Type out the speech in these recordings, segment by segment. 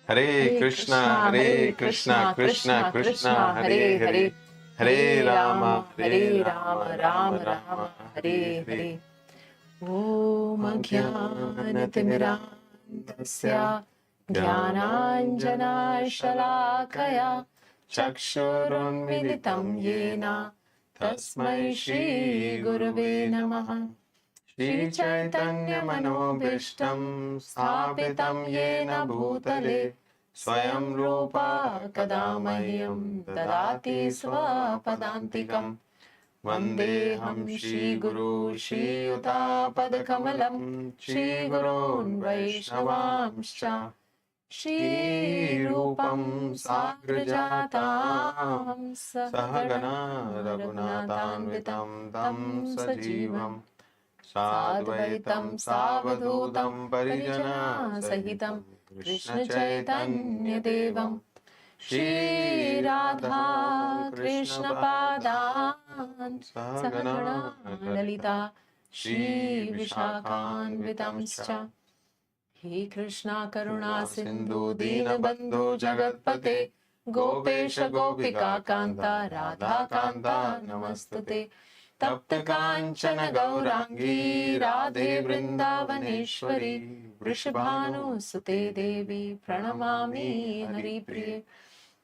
Hare Krishna, Krishna Krishna, Hare Hare, Hare Rama, Rama Rama, Hare Hare. Om Jnanatimirandasya Jnananjana-shalakaya Chakshurunmilitam Yena Tasmai Shri Gurave Namaha. Shri Chaitanya Manobhishtam Sthapitam Yena Bhutale Swayam Rupa Kadamahyam Dadati Swapadantikam. Vandeham Shri Guru Shri Yuta Padakamalam Shri Gurun Vaishnavamscha Shri Rupam Sagrajatam Sahagana Raghunatanvitam Tam Sajivam Sadvaitam Savadhutam Parijana Sahitam Krishna Chaitanya Devam Shri Radha Krishna Padan Sahagana Lalita Shri Vishakhanvitamscha. He Krishna Karuna Sindhu Deenabandhu Jagatpate Gopesha Gopika Kanta Radha Kanta Namastute Tapta Kanchana Gaurangi Radhe Vṛndāvaneshwari Vrishabhanu Sute Devi Pranamami Hari Priye.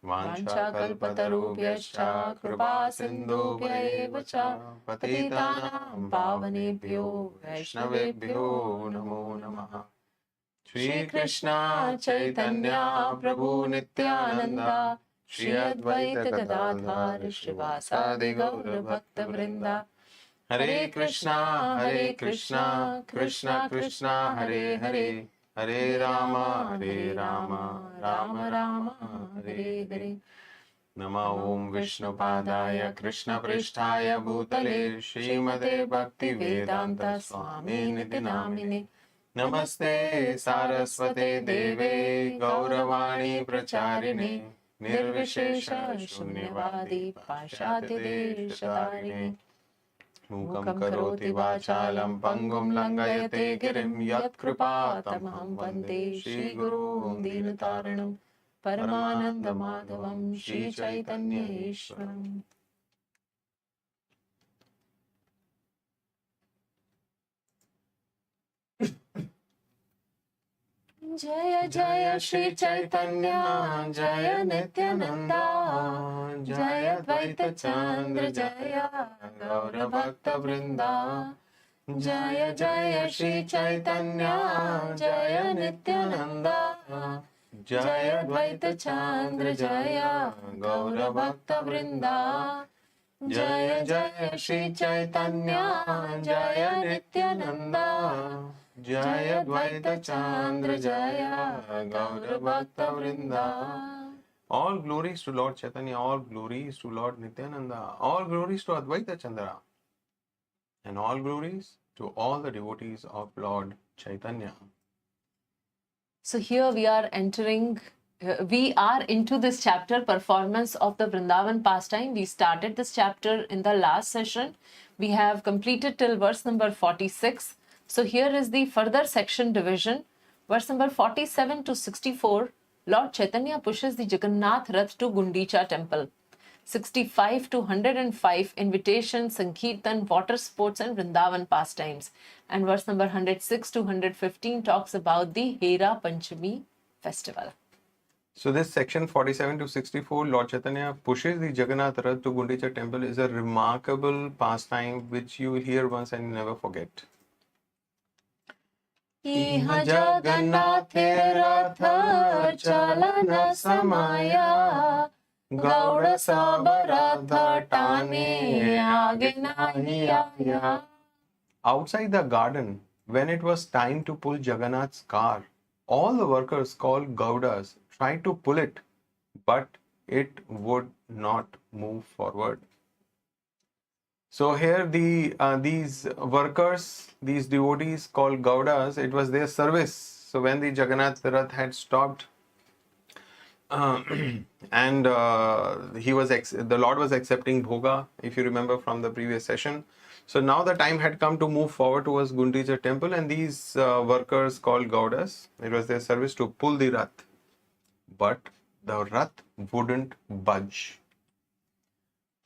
Vancha kalpatarubhyascha kripa sindhubhya eva cha patitanam pavanebhyo vaishnavebhyo namo namaha. Shri Krishna Chaitanya Prabhu Nityananda Shri Advaita Gadadhar Shivasadi Gaura Bhakta Vrinda. Hare Krishna, Krishna Krishna, Hare Hare, Hare Rama, Rama Rama, Hare Hare. Nama Om Vishnupadaya Krishna Pristhaya Bhutale Srimate Bhakti Vedanta Swami Niti Namine. Namaste Saraswate Deve Gauravani Pracharine Nirvishesha Shunyavadi Pashati Deshatarine. Mukam karoti vachalam pangum langayate girim yat kripatamaham vande Shri Guru Deenataranam Paramananda Madhavam Shri Chaitanya Ishwaram. Jaya Jaya Shri Chaitanya Jaya Nityananda Jaya Dvaita Chandra Jaya Gaura Bhakta Vrinda. Jaya Jaya Shri Chaitanya Jaya Nityananda Jaya Dvaita Chandra Jaya Gaura Bhakta Vrinda. Jaya Jaya Shri Chaitanya Jaya Nityananda Jaya Dvaita Chandra Jaya Gaura Bhakta Vrinda. All glories to Lord Chaitanya, all glories to Lord Nityananda, all glories to Advaita Chandra, and all glories to all the devotees of Lord Chaitanya. So here we are entering, we are into this chapter, performance of the Vrindavan pastime. We started this chapter in the last session. We have completed till verse number 46. So here is the further section division. Verse number 47 to 64, Lord Chaitanya pushes the Jagannath Rath to Gundicha temple. 65 to 105, invitation, Sankirtan, water sports and Vrindavan pastimes. And verse number 106 to 115 talks about the Hera Panchami festival. So this section 47 to 64, Lord Chaitanya pushes the Jagannath Rath to Gundicha temple, is a remarkable pastime which you will hear once and never forget. Iha Jagannath Rath Chalana Samaya Gauda Sabaratha Tane Aage Nahi Aaya. Outside the garden, when it was time to pull Jagannath's car, all the workers called Gaudas tried to pull it, but it would not move forward. So here these workers, these devotees called Gaudas, it was their service. So when the Jagannath Rath had stopped, and the Lord was accepting bhoga, if you remember from the previous session. So now the time had come to move forward towards Gundicha temple, and these workers called Gaudas, it was their service to pull the Rath. but the Rath wouldn't budge.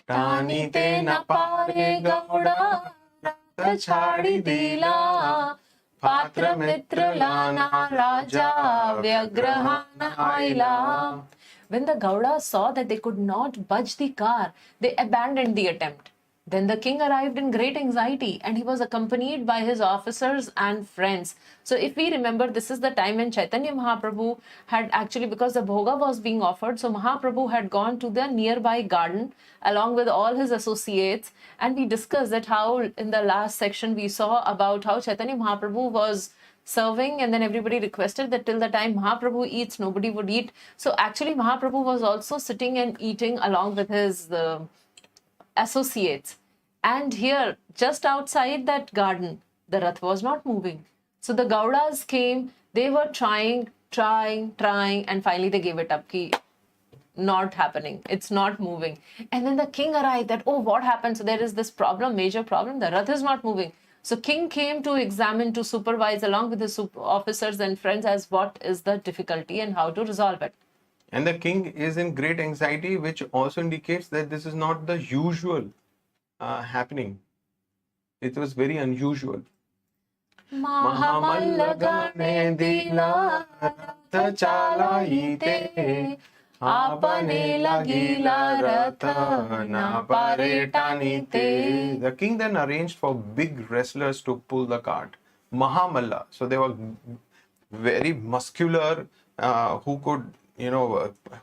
Tani te na pare gauda, Rath chhadi dila, Patra mitra lana raja, Vyagrahana aila. When the Gaudas saw that they could not budge the car, they abandoned the attempt. Then the king arrived in great anxiety and he was accompanied by his officers and friends. So if we remember, this is the time when Chaitanya Mahaprabhu had actually, because the bhoga was being offered, so Mahaprabhu had gone to the nearby garden along with all his associates. And we discussed that how in the last section we saw about how Chaitanya Mahaprabhu was serving, and then everybody requested that till the time Mahaprabhu eats, nobody would eat. So actually Mahaprabhu was also sitting and eating along with his associates. And here, just outside that garden, the Rath was not moving. So the Gaudas came, they were trying, and finally they gave it up. Not happening. It's not moving. And then the king arrived that, oh, what happened? So there is this problem, major problem. The Rath is not moving. So king came to examine, to supervise along with his officers and friends as what is the difficulty and how to resolve it. And the king is in great anxiety, which also indicates that this is not the usual happening. It was very unusual. Mahamallagane dila ratha chalaite apane lagila ratha na pare tanite. The king then arranged for big wrestlers to pull the cart. Mahamalla. So they were very muscular, who could,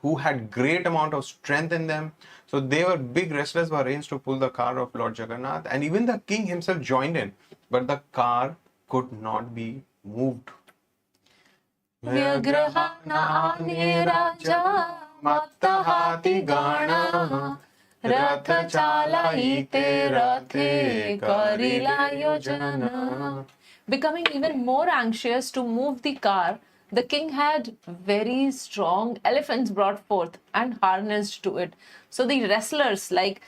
who had great amount of strength in them. So they were big wrestlers were arranged to pull the car of Lord Jagannath, and even the king himself joined in, but the car could not be moved. Vyagrahana ane raja mattahati gana ratha chalaite rathe karila yojana. Becoming even more anxious to move the car, the king had very strong elephants brought forth and harnessed to it. So the wrestlers, like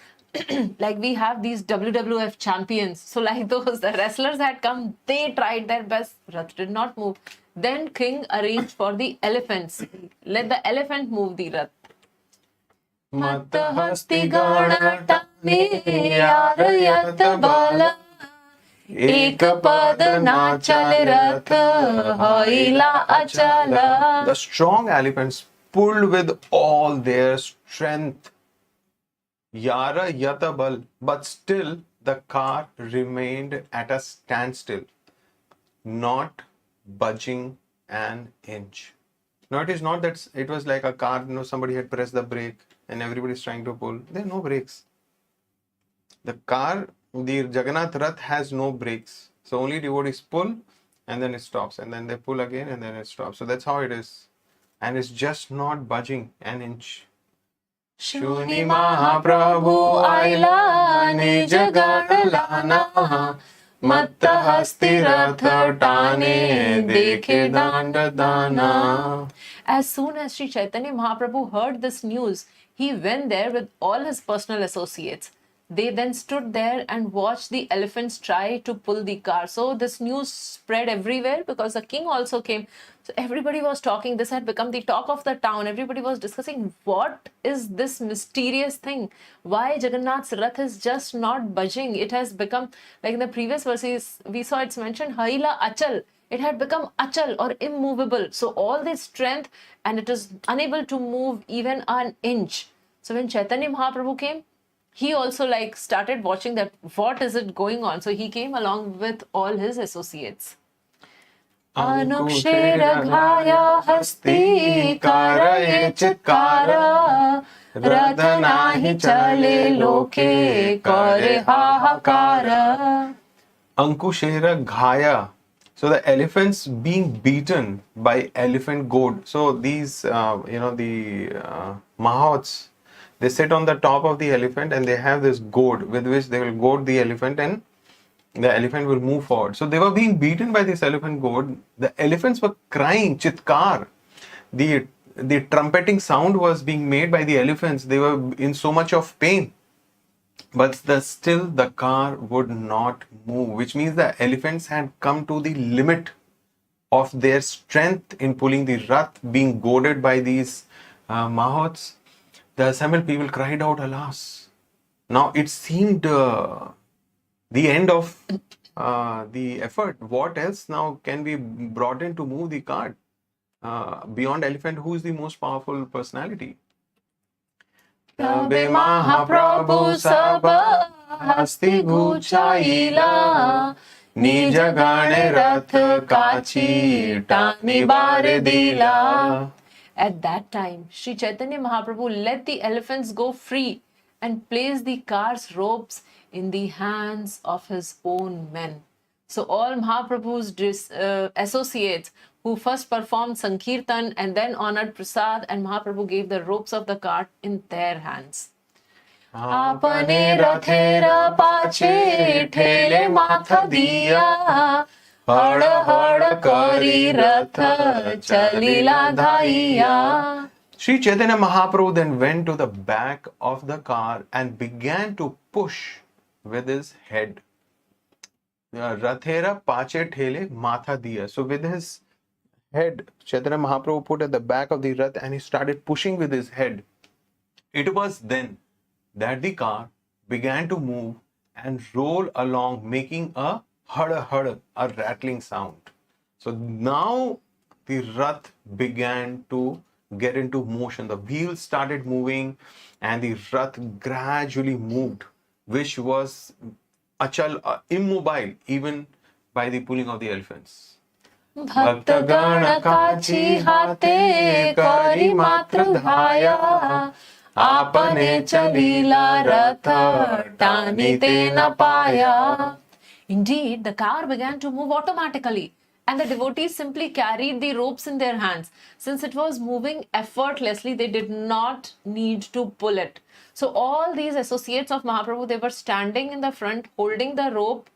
we have these WWF champions, so like those, the wrestlers had come, they tried their best, Rath did not move. Then king arranged for the elephants. Let the elephant move the Rath. Mattahasti gana tane yarayat bala ek pad na chale Rath hoila achala. The strong elephants pulled with all their strength. Yara yatabal, but still the car remained at a standstill, not budging an inch. Now it is not that it was like a car, somebody had pressed the brake and everybody's trying to pull. There are no brakes. The car, the Jagannath Rath has no brakes. So only devotees pull and then it stops, and then they pull again and then it stops. So that's how it is. And it's just not budging an inch. Shuni Mahaprabhu aila nij gana lana mattahasti ratha tane dekhe danda dana. As soon as Sri Chaitanya Mahaprabhu heard this news, he went there with all his personal associates. They then stood there and watched the elephants try to pull the car. So this news spread everywhere because the king also came. So everybody was talking. This had become the talk of the town. Everybody was discussing, what is this mysterious thing? Why Jagannath's Rath is just not budging? It has become, like in the previous verses, we saw it's mentioned, Haila Achal. It had become achal or immovable. So all this strength, and it is unable to move even an inch. So when Chaitanya Mahaprabhu came, he also started watching that, what is it going on? So he came along with all his associates. Anukshera ghaya hasti karaye chitkara radhanahi chale loke kare hahakara. Ankushera ghaya. So the elephants being beaten by elephant goad. So these, the Mahots, they sit on the top of the elephant and they have this goad with which they will goad the elephant and the elephant will move forward. So they were being beaten by this elephant goad. The elephants were crying, chitkar. The trumpeting sound was being made by the elephants. They were in so much of pain. But still the car would not move, which means the elephants had come to the limit of their strength in pulling the Rath, being goaded by these Mahots, the assembled people cried out, "Alas!" Now it seemed the end of the effort. What else now can be brought in to move the cart? Beyond elephant, who is the most powerful personality? तबे महाप्रभु सब हस्ती घुचाइला निज गण रथ काची टानी बारे दिला. At that time, Sri Chaitanya Mahaprabhu let the elephants go free and placed the car's ropes in the hands of his own men. So all Mahaprabhu's associates who first performed Sankirtan and then honored Prasad, and Mahaprabhu gave the ropes of the cart in their hands. आपने रथेरा पाछे ठेले माथा दिया हड़ हड़ करी रथ चलीला धाइया. Sri Chaitanya Mahaprabhu then went to the back of the car and began to push with his head. Rathera pache thele matha diya. So with his head, Chaitanya Mahaprabhu put at the back of the Rath and he started pushing with his head. It was then that the car began to move and roll along, making a hada, a rattling sound. So now the Rath began to get into motion. The wheels started moving and the Rath gradually moved, which was achal, immobile even by the pulling of the elephants. भक्तगण काची हाथे करी मात्र धाया आपने चलीला रथ टानी ते न पाया. Indeed, the car began to move automatically, and the devotees simply carried the ropes in their hands. Since it was moving effortlessly, they did not need to pull it. So all these associates of Mahaprabhu, they were standing in the front holding the rope,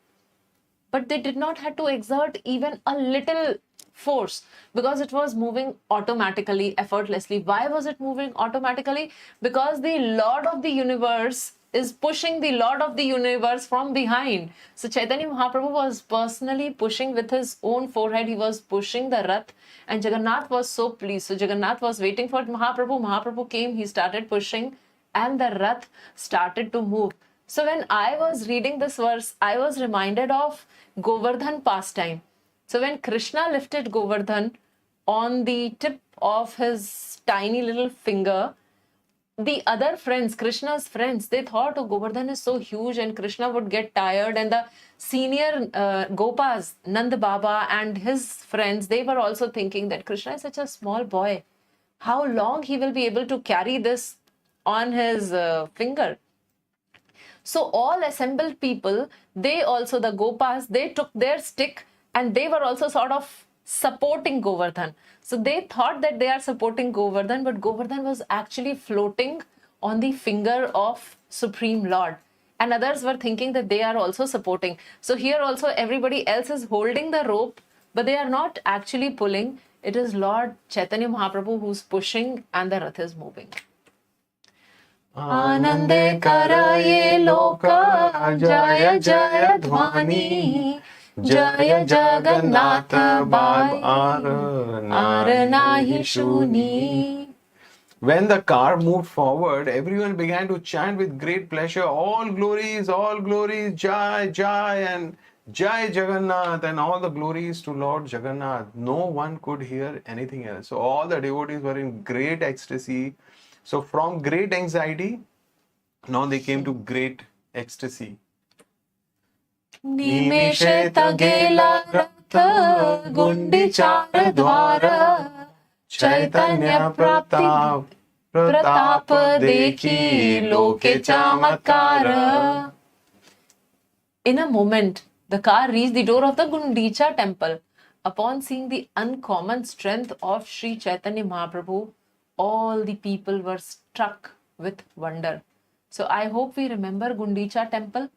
but they did not have to exert even a little force because it was moving automatically, effortlessly. Why was it moving automatically? Because the Lord of the universe is pushing the Lord of the universe from behind. So Chaitanya Mahaprabhu was personally pushing with his own forehead. He was pushing the Rath, and Jagannath was so pleased. So Jagannath was waiting for Mahaprabhu. Mahaprabhu came, he started pushing, and the Rath started to move. So when I was reading this verse, I was reminded of Govardhan pastime. So when Krishna lifted Govardhan on the tip of his tiny little finger, the other friends, Krishna's friends, they thought, oh, Govardhan is so huge and Krishna would get tired. And the senior Gopas, Nand Baba and his friends, they were also thinking that Krishna is such a small boy. How long he will be able to carry this on his finger? So all assembled people, they also, the Gopas, they took their stick and they were also sort of supporting Govardhan. So they thought that they are supporting Govardhan, but Govardhan was actually floating on the finger of Supreme Lord. And others were thinking that they are also supporting. So here also everybody else is holding the rope, but they are not actually pulling. It is Lord Chaitanya Mahaprabhu who's pushing and the Rath is moving. Anande karaye loka jaya jaya dhvani Jaya Jagannath Bab Aranahi Shuni. When the car moved forward, everyone began to chant with great pleasure, all glories, Jai, Jai, and Jai Jagannath, and all the glories to Lord Jagannath. No one could hear anything else. So all the devotees were in great ecstasy. So from great anxiety, now they came to great ecstasy. निमेषे तगेला रथ गुंडीचार द्वार चैतन्य प्रताप देखी लोके चमत्कार. In a moment, the car reached the door of the Gundicha temple. Upon seeing the uncommon strength of Sri Chaitanya Mahaprabhu, all the people were struck with wonder. So I hope we remember Gundicha temple,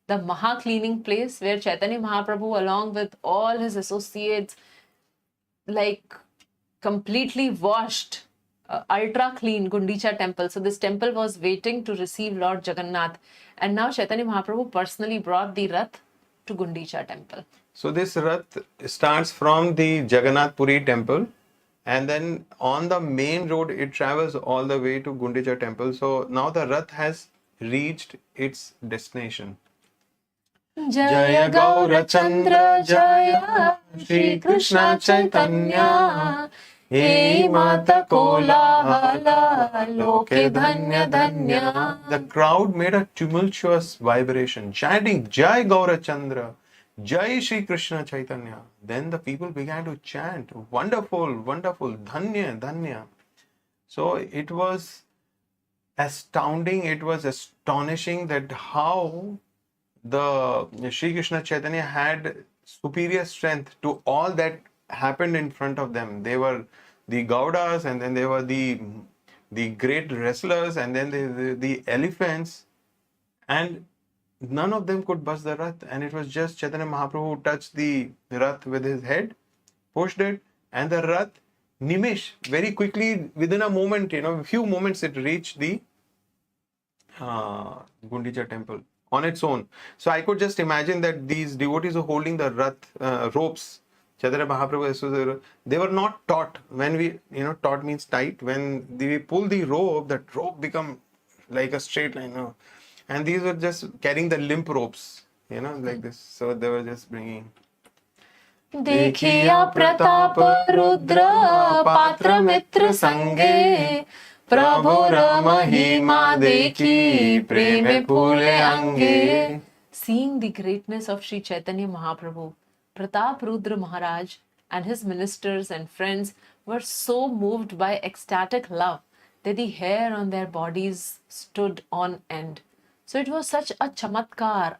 the Maha cleaning place where Chaitanya Mahaprabhu along with all his associates like completely washed, ultra clean Gundicha temple. So this temple was waiting to receive Lord Jagannath. And now Chaitanya Mahaprabhu personally brought the Rath to Gundicha temple. So this Rath starts from the Jagannath Puri temple, and then on the main road it travels all the way to Gundicha temple. So now the Rath has reached its destination. Jaya Gaura Chandra Jaya Shri Krishna Chaitanya He Mata Kola Loke Dhanya Dhanya. The crowd made a tumultuous vibration, chanting Jai Gaura Chandra, Jai Shri Krishna Chaitanya. Then the people began to chant, wonderful, wonderful, Dhanya, Dhanya. So it was astounding, it was astonishing that how the Shri Krishna Chaitanya had superior strength to all that happened in front of them. They were the Gaudas, and then they were the great wrestlers, and then the elephants, and none of them could bust the Rath. And it was just Chaitanya Mahaprabhu who touched the Rath with his head, pushed it, and the Rath, nimish, very quickly, within a moment, a few moments, it reached the Gundicha temple on its own. So I could just imagine that these devotees are holding the Rath ropes. Chaitanya Mahaprabhu, they were not taught. When we, taught means tight. When we pull the rope, that rope become like a straight line. And these were just carrying the limp ropes, like this. So they were just bringing. Dekhiya Pratap Rudra Patra Mitra Sange Prabhura Mahima Dekhi Preme Phule Ange. Seeing the greatness of Sri Chaitanya Mahaprabhu, Pratap Rudra Maharaj and his ministers and friends were so moved by ecstatic love that the hair on their bodies stood on end. So it was such a chamatkar,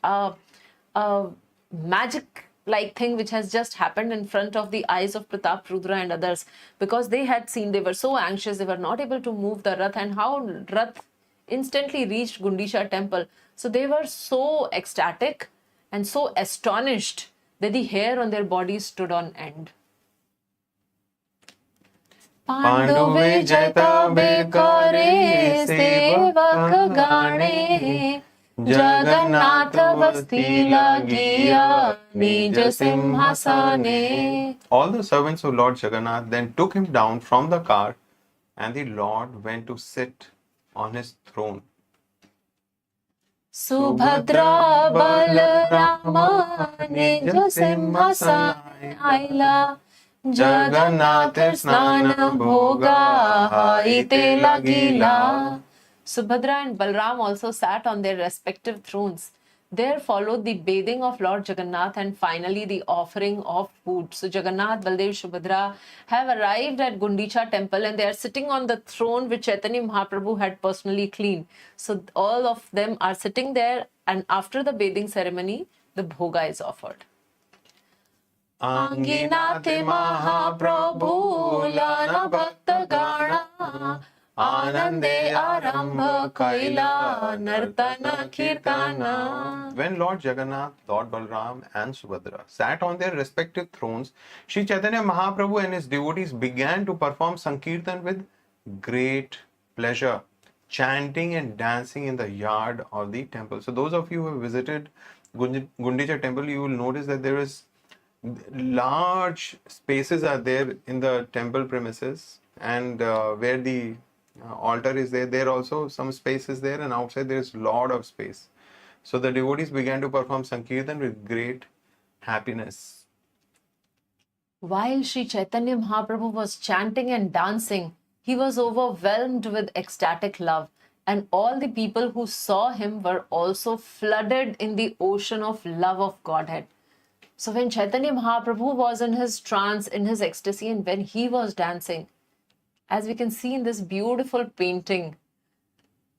a magic-like thing which has just happened in front of the eyes of Pratap Rudra and others, because they had seen, they were so anxious, they were not able to move the Rath, and how Rath instantly reached Gundicha temple. So they were so ecstatic and so astonished that the hair on their bodies stood on end. Pandove jata bekare sevak gane Jagannath vasti lagiya nij simhasane. All the servants of Lord Jagannath then took him down from the car, and the Lord went to sit on his throne. Subhadra Balarama nij simhasane aila Jagannath snana bhoga haite lagila. Subhadra and Balram also sat on their respective thrones. There followed the bathing of Lord Jagannath and finally the offering of food. So Jagannath, Baldev, Subhadra have arrived at Gundicha temple, and they are sitting on the throne which Chaitanya Mahaprabhu had personally cleaned. So all of them are sitting there, and after the bathing ceremony, the bhoga is offered. Anginate Mahaprabhu lana bhakta gana Anande arambha kaila nartana kirtana. When Lord Jagannath, Lord Balram and Subhadra sat on their respective thrones, Sri Chaitanya Mahaprabhu and his devotees began to perform Sankirtan with great pleasure, chanting and dancing in the yard of the temple. So those of you who have visited Gundicha temple, you will notice that there is large spaces are there in the temple premises, and where the altar is there also some space is there, and outside there is lot of space. So the devotees began to perform Sankirtan with great happiness. While Sri Chaitanya Mahaprabhu was chanting and dancing, he was overwhelmed with ecstatic love, and all the people who saw him were also flooded in the ocean of love of Godhead. So when Chaitanya Mahaprabhu was in his trance, in his ecstasy, and when he was dancing, as we can see in this beautiful painting,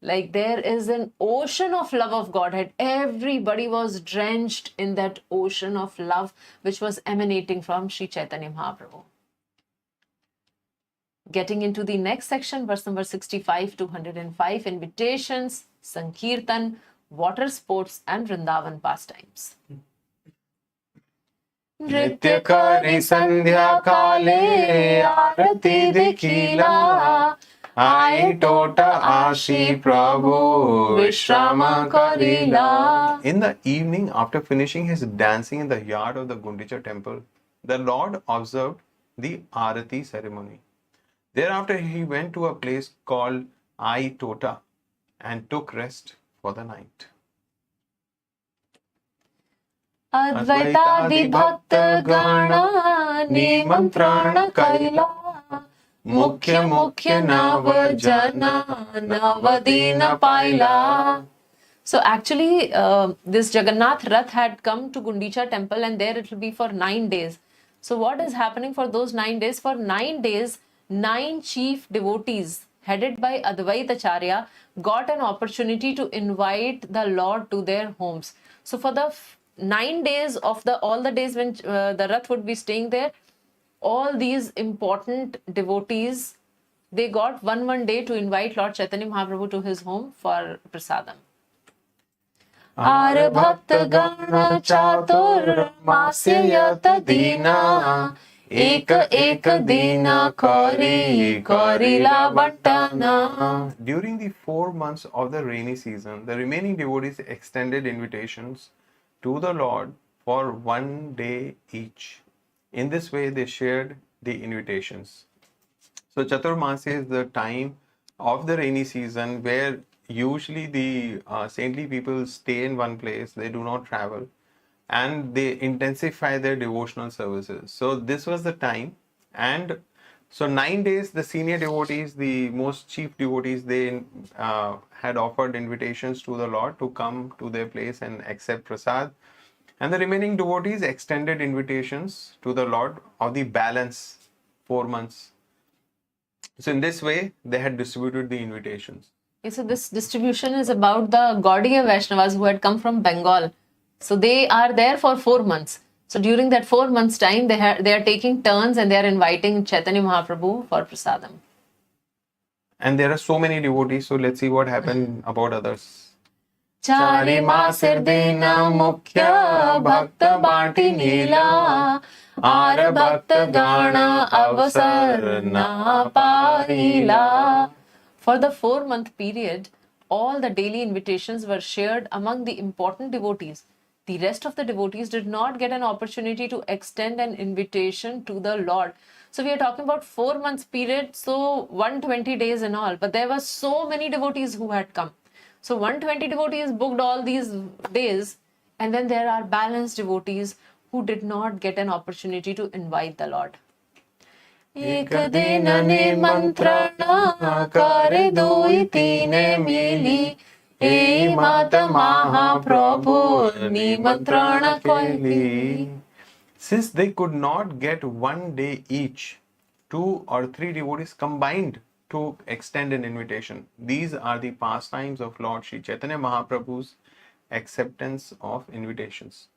like there is an ocean of love of Godhead. Everybody was drenched in that ocean of love which was emanating from Sri Chaitanya Mahaprabhu. Getting into the next section, verse number 65 to 105, invitations, Sankirtan, water sports and Vṛndāvana pastimes. Nritya kari sandhya kale arati dikhila Ai tota ashi Prabhu Vishrama Karila. In the evening, after finishing his dancing in the yard of the Gundicha temple, the Lord observed the Arati ceremony. Thereafter, he went to a place called Ai Tota and took rest for the night. Advaitadi Bhakta Gana Nimantrana Kaila Mukhya Mukhya Navajana Navadina Paila. So actually, this Jagannath Rath had come to Gundicha temple, and there it will be for 9 days. So what is happening for those 9 days? For 9 days, 9 chief devotees headed by Advaitacharya got an opportunity to invite the Lord to their homes. So for the 9 days of all the days when the Rath would be staying there, all these important devotees, they got one day to invite Lord Caitanya Mahāprabhu to his home for prasadam. Ar bhakta gana chatur masya yata dina ek dina korila bantana. During the 4 months of the rainy season, the remaining devotees extended invitations to the Lord for 1 day each. In this way, they shared the invitations. So Chaturmasya is the time of the rainy season where usually the saintly people stay in one place, they do not travel, and they intensify their devotional services. So this was the time, and so 9 days the senior devotees, the most chief devotees, they had offered invitations to the Lord to come to their place and accept prasad, and the remaining devotees extended invitations to the Lord of the balance 4 months. So in this way, they had distributed the invitations. Okay, so this distribution is about the Gaudiya Vaishnavas who had come from Bengal. So they are there for 4 months. So during that 4 months time, they are taking turns and they are inviting Chaitanya Mahaprabhu for prasadam. And there are so many devotees, so let's see what happened about others. Chari masir dina mukhya bhakta bati nila Ar bhakta gana avasar na paila. For the 4-month period, all the daily invitations were shared among the important devotees. The rest of the devotees did not get an opportunity to extend an invitation to the Lord. So we are talking about 4 months period, so 120 days in all. But there were so many devotees who had come. So 120 devotees booked all these days, and then there are balanced devotees who did not get an opportunity to invite the Lord. Ek dina nimantrana kare dui tine mili Ei Mata Mahaprabhu nimantrana koili. Since they could not get 1 day each, 2 or 3 devotees combined to extend an invitation. These are the pastimes of Lord Sri Chaitanya Mahaprabhu's acceptance of invitations.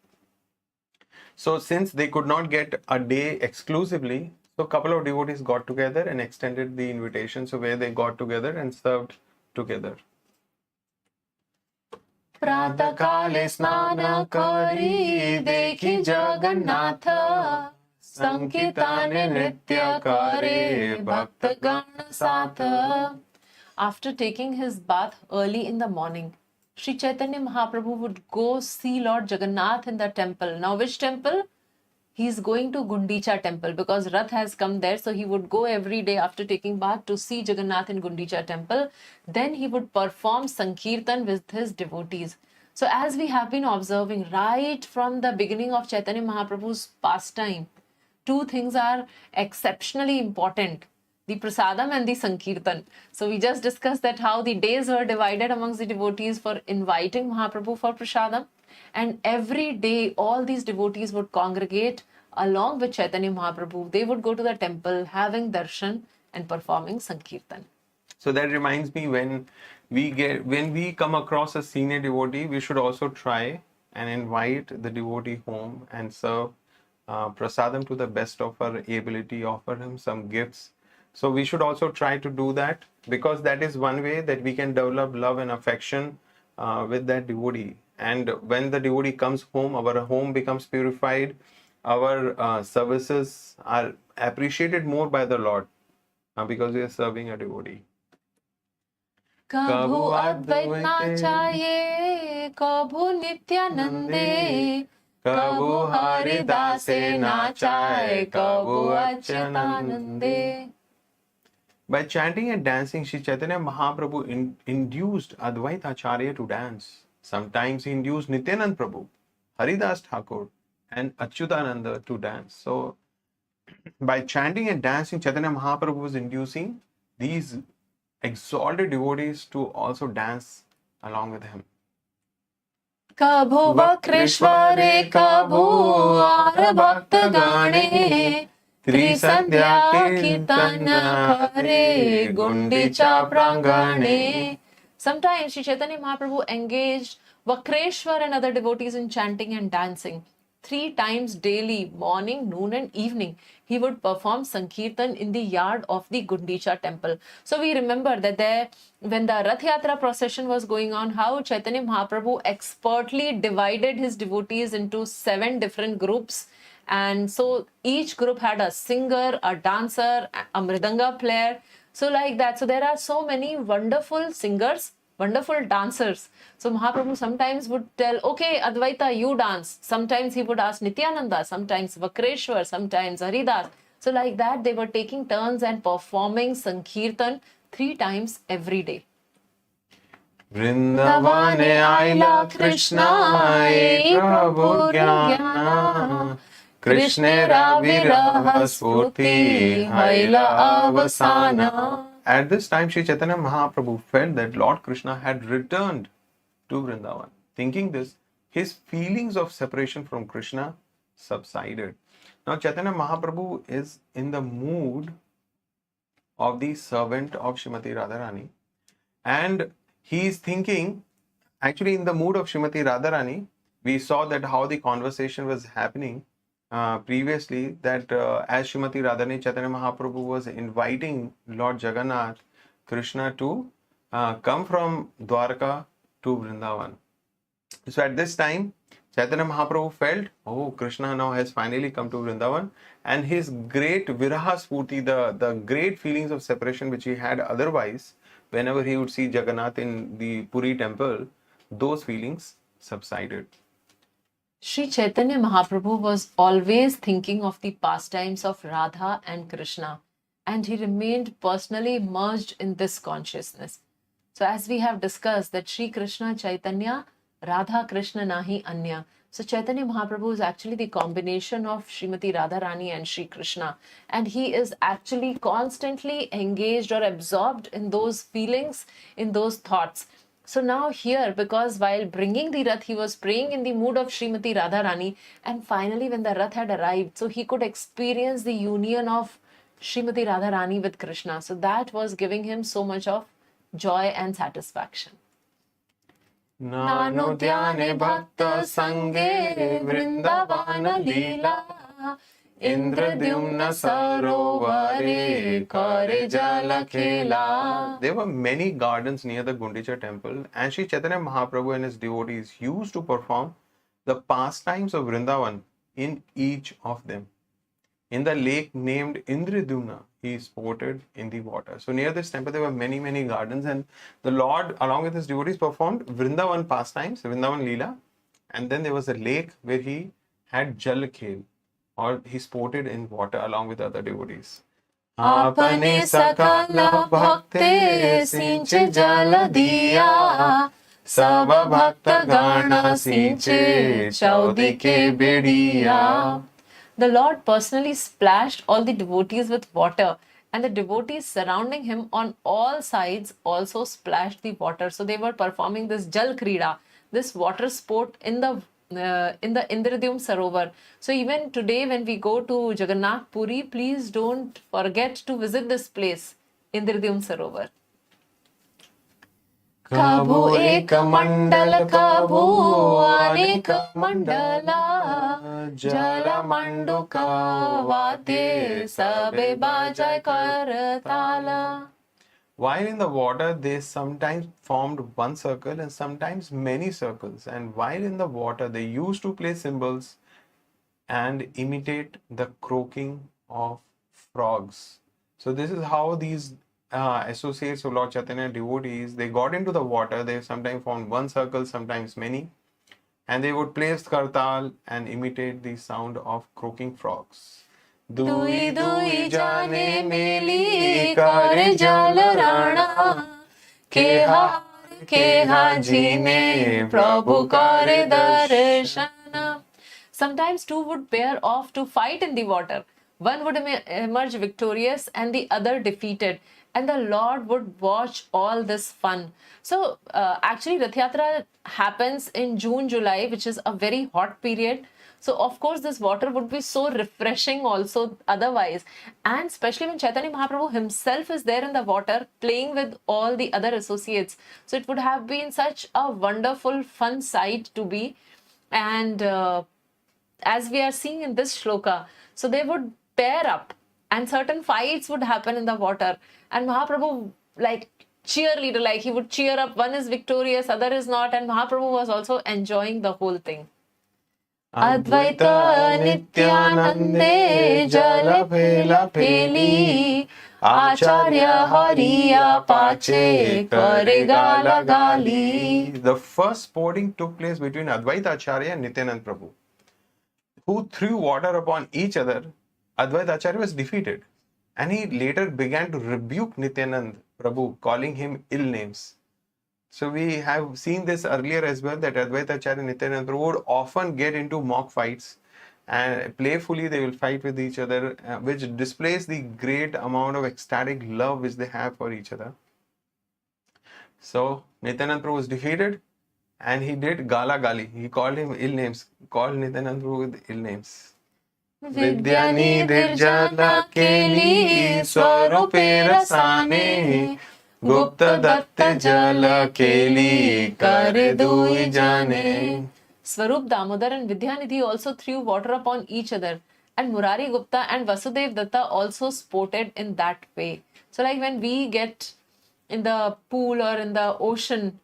So since they could not get a day exclusively, so a couple of devotees got together and extended the invitation, so where they got together and served together. Prata kale snana kari dekhi Jagannatha Sankirtane nritya kare bhakta gana satha. After taking his bath early in the morning, Sri Chaitanya Mahaprabhu would go see Lord Jagannath in the temple. Now which temple? He is going to Gundicha temple because Rath has come there. So he would go every day after taking bath to see Jagannath in Gundicha temple. Then he would perform Sankirtan with his devotees. So as we have been observing right from the beginning of Chaitanya Mahaprabhu's pastime, 2 things are exceptionally important. The prasadam and the sankirtan. So we just discussed that how the days were divided amongst the devotees for inviting Mahaprabhu for prasadam. And every day, all these devotees would congregate along with Chaitanya Mahaprabhu. They would go to the temple, having darshan and performing sankirtan. So that reminds me, when we come across a senior devotee, we should also try and invite the devotee home and serve prasadam to the best of our ability, offer him some gifts. So we should also try to do that, because that is one way that we can develop love and affection with that devotee. And when the devotee comes home, our home becomes purified, our services are appreciated more by the Lord because we are serving a devotee. कभू अद्वैत नाचाये, कभू नित्यानंदे, कभू हरिदासे नाचाए, कभू अच्युतानंदे. By chanting and dancing, Sri Chaitanya Mahaprabhu induced Advaita Acharya to dance. Sometimes he induced Nityanand Prabhu, Haridas Thakur, and Achyutananda to dance. So, by chanting and dancing, Chaitanya Mahaprabhu was inducing these exalted devotees to also dance along with him. कभू वक्रेश्वरे, कभू और भक्त गाणे, त्रिसंध्या कीर्तन करे Gundicha प्रांगणे. Sometimes Sri Chaitanya Mahaprabhu engaged Vakreshwar and other devotees in chanting and dancing. 3 times daily, morning, noon and evening, he would perform Sankirtan in the yard of the Gundicha temple. So we remember that there, when the Rath Yatra procession was going on, how Chaitanya Mahaprabhu expertly divided his devotees into 7 different groups. And so each group had a singer, a dancer, a mridanga player. So like that. So there are so many wonderful singers, wonderful dancers. So Mahaprabhu sometimes would tell, okay, Advaita, you dance. Sometimes he would ask Nityananda, sometimes Vakreshwar, sometimes Haridas. So like that, they were taking turns and performing Sankirtan 3 times every day. Vṛndāvane aila Krishna, Prabhu Jnana, Krishnera viraha spurti, haila avasana. At this time, Sri Chaitanya Mahaprabhu felt that Lord Krishna had returned to Vrindavan. Thinking this, his feelings of separation from Krishna subsided. Now, Chaitanya Mahaprabhu is in the mood of the servant of Srimati Radharani, and he is thinking, actually in the mood of Srimati Radharani, we saw that how the conversation was happening previously, that as Srimati Radharani, Chaitanya Mahaprabhu was inviting Lord Jagannath, Krishna to come from Dwarka to Vrindavan. So at this time, Chaitanya Mahaprabhu felt, oh, Krishna now has finally come to Vrindavan, and his great viraha spurti, the great feelings of separation which he had otherwise, whenever he would see Jagannath in the Puri temple, those feelings subsided. Sri Chaitanya Mahaprabhu was always thinking of the pastimes of Radha and Krishna, and he remained personally immersed in this consciousness. So as we have discussed that Sri Krishna Chaitanya, Radha Krishna Nahi Anya. So Chaitanya Mahaprabhu is actually the combination of Srimati Radharani and Sri Krishna, and he is actually constantly engaged or absorbed in those feelings, in those thoughts. So now here, because while bringing the Rath, he was praying in the mood of Srimati Radharani, and finally when the Rath had arrived, so he could experience the union of Srimati Radharani with Krishna. So that was giving him so much of joy and satisfaction. Nano dhyane bhakta sange Vṛndāvana Lila, Indradyumna sarovare kare jala khela. There were many gardens near the Gundicha temple, and Sri Chaitanya Mahaprabhu and his devotees used to perform the pastimes of Vrindavan in each of them. In the lake named Indradyumna, he sported in the water. So near this temple, there were many, many gardens, and the Lord, along with his devotees, performed Vrindavan pastimes, Vrindavan Lila, and then there was a lake where he had jal khel, or he sported in water along with other devotees. Apane sakala bhakte sinche jala diya, sava bhakta gana sinche chaudike bediya. The Lord personally splashed all the devotees with water, and the devotees surrounding him on all sides also splashed the water. So they were performing this Jal Krida, this water sport in the Indradyum Sarovar. So even today when we go to Jagannath Puri, please don't forget to visit this place, Indradyum Sarovar. Kabhu ek mandal, kabhu anek mandala, jala manduka vate sabe bajai kartala. While in the water, they sometimes formed one circle and sometimes many circles. And while in the water, they used to play cymbals and imitate the croaking of frogs. So this is how these associates of Lord Chaitanya, devotees, they got into the water. They sometimes found one circle, sometimes many, and they would place kartal and imitate the sound of croaking frogs. Dui dui jane meli kare jal rana, keha keha jine Prabhu kare darshana. Sometimes two would pair off to fight in the water. One would emerge victorious and the other defeated. And the Lord would watch all this fun. So actually Rath Yatra happens in June, July, which is a very hot period. So of course this water would be so refreshing also otherwise. And especially when Chaitanya Mahaprabhu himself is there in the water playing with all the other associates. So it would have been such a wonderful, fun sight to be. And as we are seeing in this shloka, so they would pair up and certain fights would happen in the water. And Mahaprabhu, like cheerleader, like he would cheer up, one is victorious, other is not. And Mahaprabhu was also enjoying the whole thing. Advaita Nityanande Jala Phela Pheli Acharya Hariya Pache Kare Gala Gali. The first sporting took place between Advaita Acharya and Nityanand Prabhu, who threw water upon each other. Advaita Acharya was defeated, and he later began to rebuke Nityanand Prabhu, calling him ill names. So we have seen this earlier as well, that Advaita Acharya and Nityanand Prabhu would often get into mock fights, and playfully they will fight with each other, which displays the great amount of ecstatic love which they have for each other. So Nityanand Prabhu was defeated, and he did gala gali. He called him ill names, called Nityanand Prabhu with ill names. Vidyani dirjana keli swarupe rasane Gupta datte jala keli kare dui jane. Swarup Damodar and Vidyanidhi also threw water upon each other, and Murari Gupta and Vasudev Datta also sported in that way. So like when we get in the pool or in the ocean,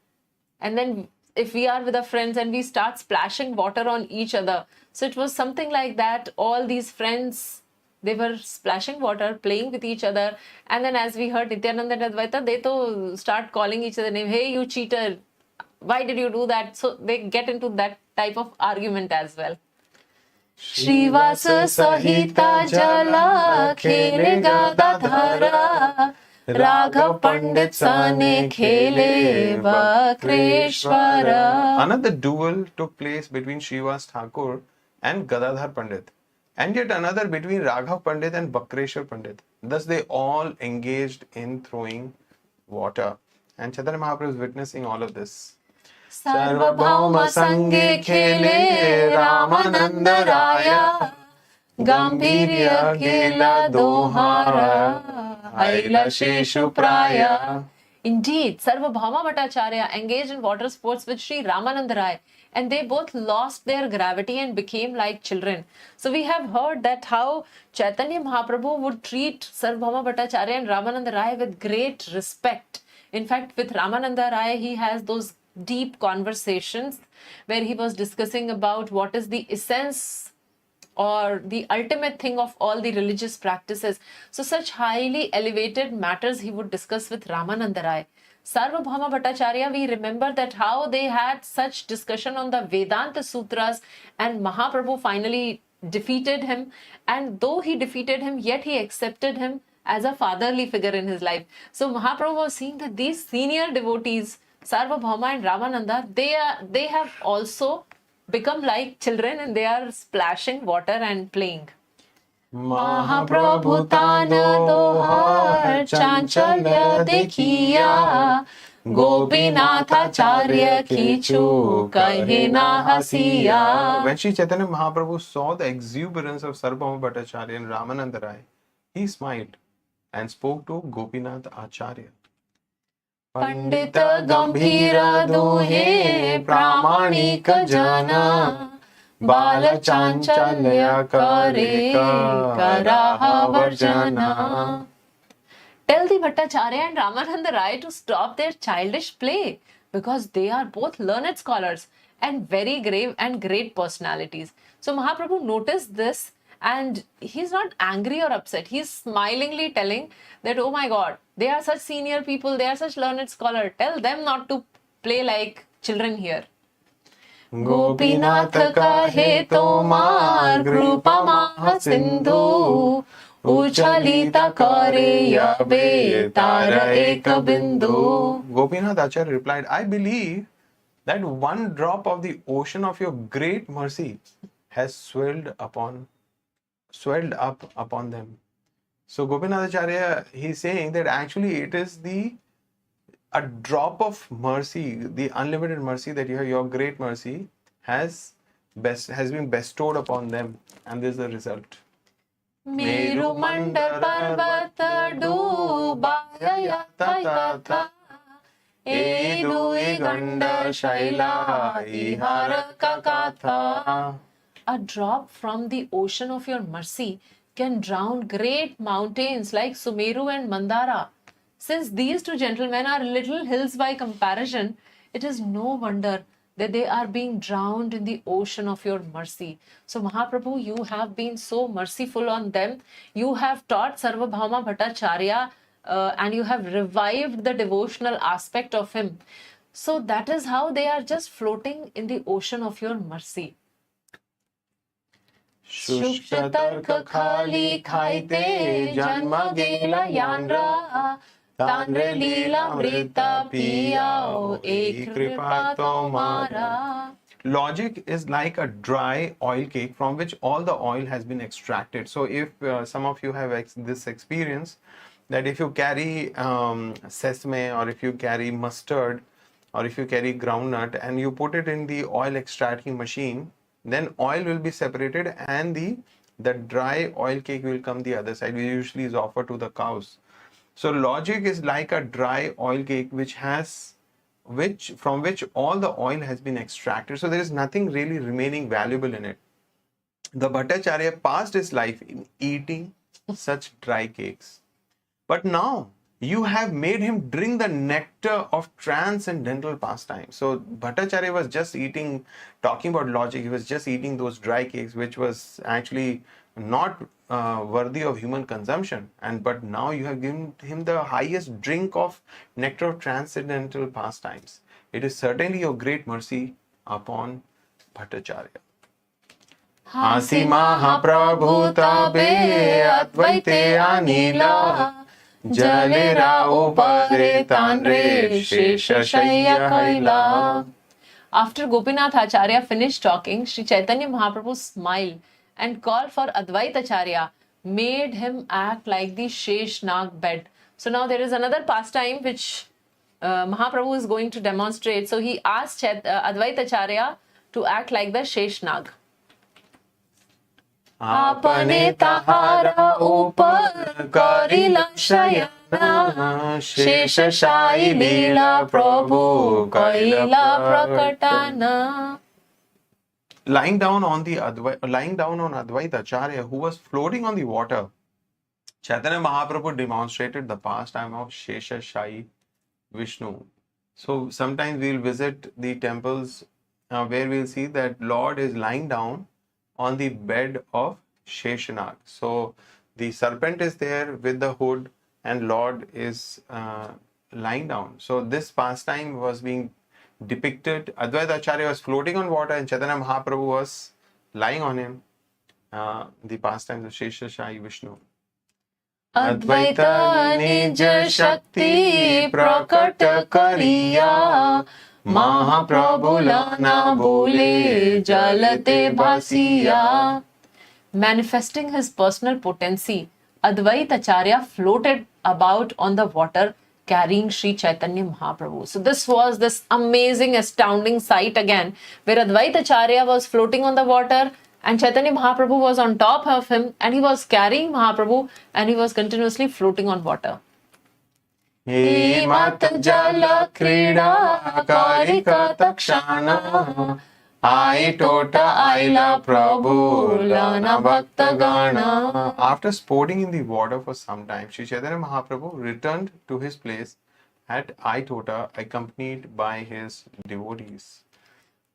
and then if we are with our friends and we start splashing water on each other, so it was something like that. All these friends, they were splashing water, playing with each other. And then as we heard Nityananda and Advaita, they to start calling each other name. Hey, you cheater. Why did you do that? So they get into that type of argument as well. Shrivasa Sahita Jala Khele Gadadhara Raghav Pandit Sane Khele Vakreshwara. Another duel took place between Srivas Thakur and Gadadhar Pandit, and yet another between Raghav Pandit and Vakreshwar Pandit. Thus they all engaged in throwing water, and Chaitanya Mahaprabhu is witnessing all of this. Sarvabhauma Sange Khele Ramananda Raya Gambhirya Khela Dohara Aila Sheshu Praya. Indeed, Sarvabhauma Bhattacharya engaged in water sports with Sri Ramananda Rai, and they both lost their gravity and became like children. So we have heard that how Chaitanya Mahaprabhu would treat Sarvabhauma Bhattacharya and Ramananda Rai with great respect. In fact, with Ramananda Rai, he has those deep conversations where he was discussing about what is the essence or the ultimate thing of all the religious practices. So such highly elevated matters he would discuss with Ramananda Rai. Sarvabhauma Bhattacharya, we remember that how they had such discussion on the Vedanta Sutras, and Mahaprabhu finally defeated him. And though he defeated him, yet he accepted him as a fatherly figure in his life. So Mahaprabhu was seeing that these senior devotees, Sarvabhauma and Ramananda, they have also become like children, and they are splashing water and playing. Mahaprabhu tana dohar chanchalya dekhiya Gopinathacharya kichu kahe na hasiya. When Sri Chaitanya Mahaprabhu saw the exuberance of Sarvabhauma Bhattacharya and Ramananda Rai, he smiled and spoke to Gopinath Acharya. Pandita Gambhira duhe pramanika jana Bala chanchalya kare karaha varjana. Tell the Bhattacharya and Ramananda Rai to stop their childish play, because they are both learned scholars and very grave and great personalities. So Mahaprabhu noticed this, And he's not angry or upset. He's smilingly telling that, oh my God, they are such senior people, they are such learned scholar. Tell them not to play like children here. Gopinath कहे तोमार कृपा महासिंधु उछलिता करे यबे तार एक बिंदु. Gopinath Acharya replied, I believe that one drop of the ocean of your great mercy has swelled up upon them. So Gopinath Acharya, he's saying that actually it is a drop of mercy, the unlimited mercy that you have, your great mercy has been bestowed upon them, and this is the result. मेरु मंडल पर्वत डूबाया यथा ए दुई गंड शैला इहार का गाथा. A drop from the ocean of your mercy can drown great mountains like Sumeru and Mandara. Since these two gentlemen are little hills by comparison, it is no wonder that they are being drowned in the ocean of your mercy. So Mahaprabhu, you have been so merciful on them. You have taught Sarvabhauma Bhattacharya and you have revived the devotional aspect of him. So that is how they are just floating in the ocean of your mercy. शुष्क तर्क खाली खाइते जन्म गेला यांड्रा तांड्रे लीलामृता पियाओ एक कृपा तुम्हारा. Logic is like a dry oil cake from which all the oil has been extracted. So if some of you have this experience, that if you carry sesame or if you carry mustard or if you carry groundnut and you put it in the oil extracting machine, then oil will be separated and the dry oil cake will come the other side, which usually is offered to the cows. So logic is like a dry oil cake from which all the oil has been extracted. So there is nothing really remaining valuable in it. The Bhattacharya passed his life in eating such dry cakes. But now you have made him drink the nectar of transcendental pastime. So Bhattacharya was just talking about logic, he was just eating those dry cakes, which was actually not worthy of human consumption. But now you have given him the highest drink of nectar of transcendental pastimes. It is certainly your great mercy upon Bhattacharya. Hasi Mahaprabhu tabe advaite anila Jalera upare tanre shesha shayya kaila. After Gopinath Acharya finished talking, Sri Chaitanya Mahaprabhu smiled and called for Advaita Acharya, made him act like the Sheshnag bed. So now there is another pastime which Mahaprabhu is going to demonstrate. So he asked Advaita Acharya to act like the Sheshnag. आपने तहारा ऊपर करिला शयना शेष शाही लीला प्रभु कैला प्रकटाना. Lying down on Advaita Acharya, who was floating on the water, Chaitanya Mahaprabhu demonstrated the pastime of Shesha Shahi Vishnu. So sometimes we'll visit the temples where we'll see that Lord is lying down on the bed of Sheshanag. So the serpent is there with the hood and Lord is lying down. So this pastime was being depicted. Advaita Acharya was floating on water and Chaitanya Mahaprabhu was lying on him. The pastimes of Shesha Shahi Vishnu. Advaita nij shakti prakat kariya Mahaprabhu lana bole jalate bhasiya. Manifesting his personal potency, Advaita Acharya floated about on the water carrying Sri Chaitanya Mahaprabhu. So this was this amazing, astounding sight again, where Advaita Acharya was floating on the water and Chaitanya Mahaprabhu was on top of him and he was carrying Mahaprabhu and he was continuously floating on water. He mat jala krida karika takshana Ai tota aila prabhu lana bhakta gana. After sporting in the water for some time, Sri Chaitanya Mahaprabhu returned to his place at Ai Tota, accompanied by his devotees.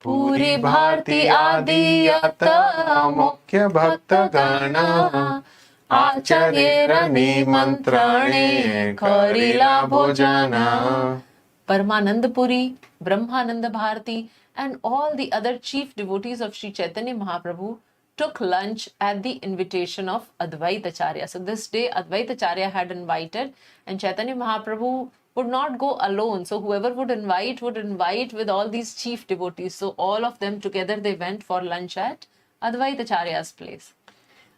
Puri Bharti Adiyata Mukhya Bhakta Gana Acharya Nimantrane Karila Bhojana. Paramanand Puri, Brahmananda Bharati, and all the other chief devotees of Sri Chaitanya Mahaprabhu took lunch at the invitation of Advaitacharya. So this day Advaitacharya had invited, and Chaitanya Mahaprabhu would not go alone. So whoever would invite with all these chief devotees. So all of them together they went for lunch at Advaitacharya's place.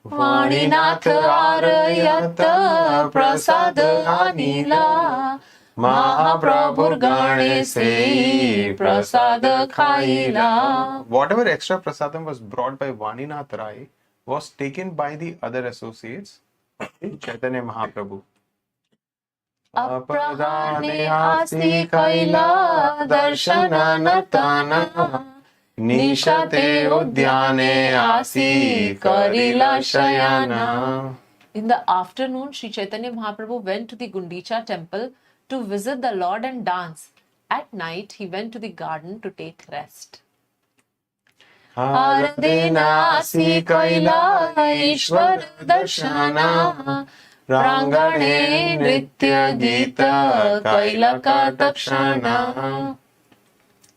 Vaninath Arayata Prasad Anila Mahaprabhur Gane Se Prasad Khaila. Whatever extra prasadam was brought by Vaninath Rai was taken by the other associates of Chaitanya Mahaprabhu. Apradhane Asti Kaila Darshana Natana Nishate Udyane Asi Karila Shayana. In the afternoon, Sri Chaitanya Mahaprabhu went to the Gundicha temple to visit the Lord and dance. At night, he went to the garden to take rest. Aradena Asi Kaila Ishwar Darshana Prangane Nritya Gita Kailaka Takshana.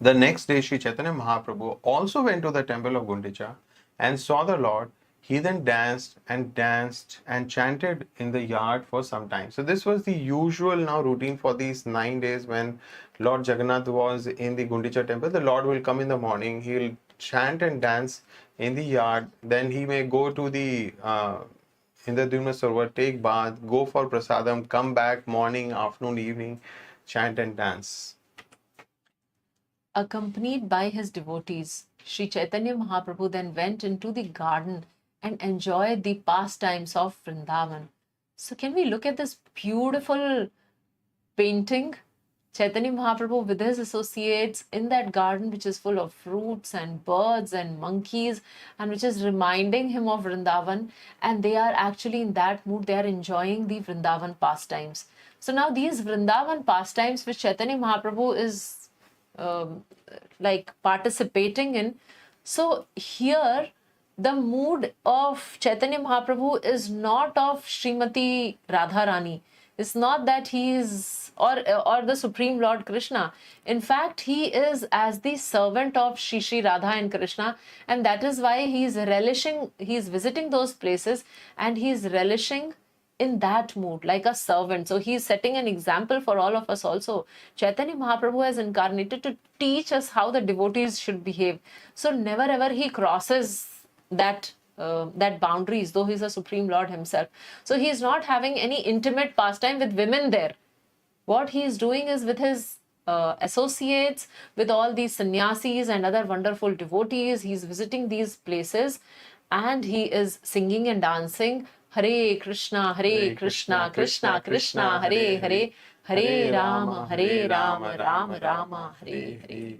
The next day, Sri Chaitanya Mahaprabhu also went to the temple of Gundicha and saw the Lord. He then danced and chanted in the yard for some time. So this was the usual now routine for these 9 days when Lord Jagannath was in the Gundicha temple. The Lord will come in the morning, he will chant and dance in the yard. Then he may go to the Indradhyumna Sarovar, take bath, go for prasadam, come back morning, afternoon, evening, chant and dance. Accompanied by his devotees, Sri Chaitanya Mahaprabhu then went into the garden and enjoyed the pastimes of Vṛndāvana. So can we look at this beautiful painting? Chaitanya Mahaprabhu with his associates in that garden which is full of fruits and birds and monkeys and which is reminding him of Vṛndāvana, and they are actually in that mood, they are enjoying the Vṛndāvana pastimes. So now these Vṛndāvana pastimes which Chaitanya Mahaprabhu is like participating in, so here the mood of Chaitanya Mahaprabhu is not of Srimati Radharani. It's not that he is or the Supreme Lord Krishna. In fact, he is as the servant of Shri Radha and Krishna, and that is why he is relishing, he is visiting those places and he is relishing in that mood like a servant. So he is setting an example for all of us also. Chaitanya Mahaprabhu has incarnated to teach us how the devotees should behave. So never ever he crosses that boundaries, though he is a Supreme Lord himself. So he is not having any intimate pastime with women there. What he is doing is with his associates, with all these sannyasis and other wonderful devotees, he is visiting these places and he is singing and dancing Hare Krishna, Krishna Krishna, Hare Hare, Hare Rama, Rama Rama, Hare Hare.